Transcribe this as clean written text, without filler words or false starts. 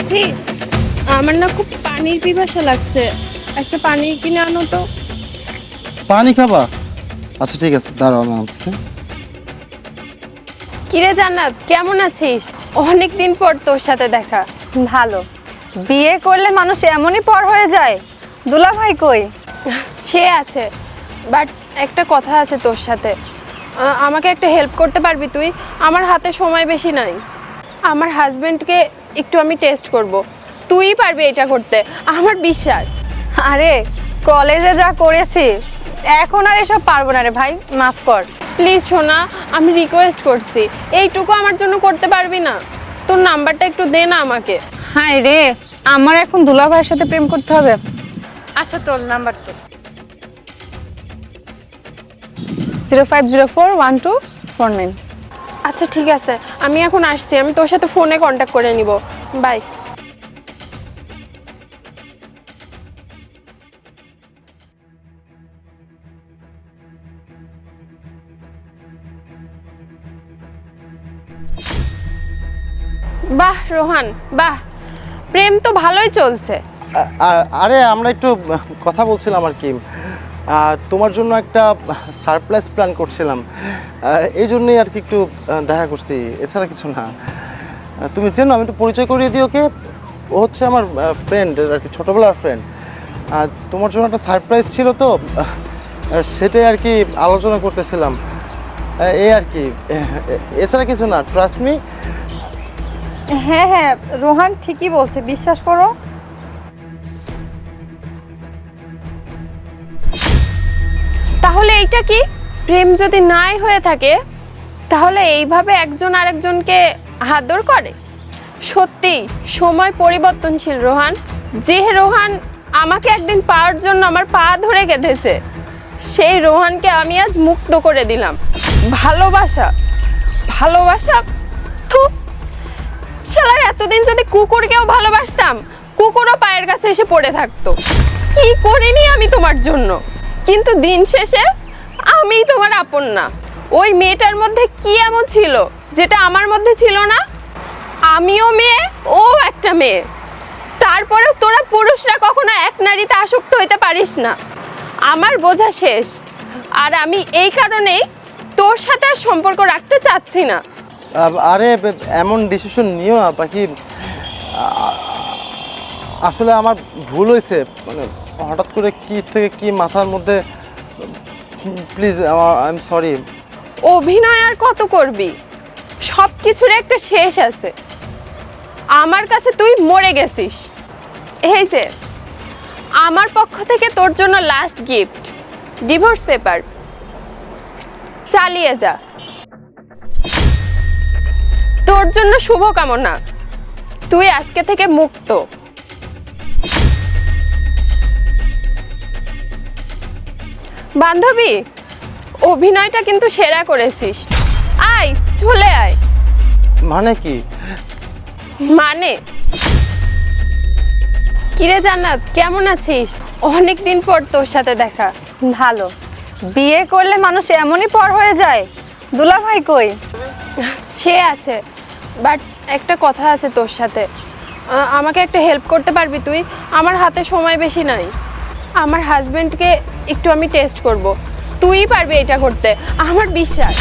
বলছি, আমার না খুব পানির পিপাসা লাগছে, একটা পানি কিনে আনো তো। পানি খাবা? আচ্ছা ঠিক আছে, দাঁড়াও আমি আনতেছি। কিরে জান্নাত, কেমন আছিস? অনেক দিন পর তোর সাথে দেখা। ভালো। বিয়ে করলে মানুষ এমনই পর হয়ে যায়। দুলা ভাই কই? সে আছে, বাট একটা কথা আছে তোর সাথে। আমাকে একটা হেল্প করতে পারবি তুই? আমার হাতে সময় বেশি নাই। আমার হাজবেন্ডকে একটু আমি টেস্ট করব, তুই পারবি এটা করতে, আমার বিশ্বাস। আরে কলেজে যা করেছি এখন আর এসব পারবো না রে ভাই, মাফ কর। প্লিজ সোনা, আমি রিকোয়েস্ট করছি, এইটুকু আমার জন্য করতে পারবি না? তোর নাম্বারটা একটু দে না আমাকে। হায় রে, আমার এখন দুলা ভাইয়ের সাথে প্রেম করতে হবে। আচ্ছা তোর নাম্বার তো 05041249। আচ্ছা ঠিক আছে, আমি এখন আসছি, আমি তোর সাথে ফোনে কন্ট্যাক্ট করে নিব। বাই। বাহ রোহান, বাহ, প্রেম তো ভালোই চলছে। আরে আমরা একটু কথা বলছিলাম আর কি, তোমার জন্য একটা সারপ্রাইজ প্ল্যান করছিলাম, এই জন্যই আর কি একটু দেখা করছি, এছাড়া কিছু না। তুমি চেনো, আমি একটু পরিচয় করিয়ে দিই ওকে। ও হচ্ছে আমার ফ্রেন্ড আর কি, ছোটোবেলার ফ্রেন্ড। তোমার জন্য একটা সারপ্রাইজ ছিল তো, সেটাই আর কি আলোচনা করতেছিলাম, এই আর কি, এছাড়া কিছু না, ট্রাস্ট মি। হ্যাঁ হ্যাঁ, রোহান ঠিকই বলছে, বিশ্বাস করো। তাহলে এইটা কি? প্রেম যদি নাই হয়ে থাকে, তাহলে এইভাবে একজন আরেকজনকে আদর করে? সত্যি সময় পরিবর্তনশীল রোহান। যে রোহান আমাকে একদিন পাওয়ার জন্য আমার পা ধরে কেঁদেছে, সেই রোহানকে আমি আজ মুক্ত করে দিলাম। ভালোবাসা, ভালোবাসা, থু। শালা, এতদিন যদি কুকুরকেও ভালোবাসতাম, কুকুরও পায়ের কাছে এসে পড়ে থাকতো। কি করিনি আমি তোমার জন্য, কিন্তু দিন শেষে আমিই তোমার আপন না। ওই মেয়েটার মধ্যে কি এমন ছিল যেটা আমার মধ্যে ছিল না? আমিও মেয়ে, ও একটা মেয়ে, তারপরেও তোরা পুরুষরা কখনো এক নারীতে আসক্ত হইতে পারিস না। আমার বোঝা শেষ, আর আমি এই কারণেই তোর সাথে আর সম্পর্ক রাখতে চাচ্ছি না। আরে এমন ডিসিশন নিও না পাখি, আসলে আমার ভুল হয়েছে, মানে হঠাৎ করে কি থেকে কি মাথার মধ্যে, প্লিজ আই এম সরি। অভিনয় আর কত করবি? সব কিছুর একটা শেষ আছে। আমার কাছে তুই মরে গেছিস। এই যে আমার পক্ষ থেকে তোর জন্য লাস্ট গিফট, ডিভোর্স পেপার। চালিয়ে যা। তোর জন্য শুভকামনা, তুই আজকে থেকে মুক্ত। বান্ধবী, অভিনয়টা কিন্তু সেরা করেছিস। আয়, চলে আয়। মানে কি? মানে কিরে জান্নাত, কেমন আছিস? অনেক দিন পর তোর সাথে দেখা। ভালো। বিয়ে করলে মানুষ এমনই পর হয়ে যায়। দুলা ভাই কই? সে আছে, বাট একটা কথা আছে তোর সাথে। আমাকে একটা হেল্প করতে পারবি তুই? আমার হাতে সময় বেশি নাই। আমার হাজবেন্ডকে একটু আমি টেস্ট করব, তুই পারবি এটা করতে, আমার বিশ্বাস।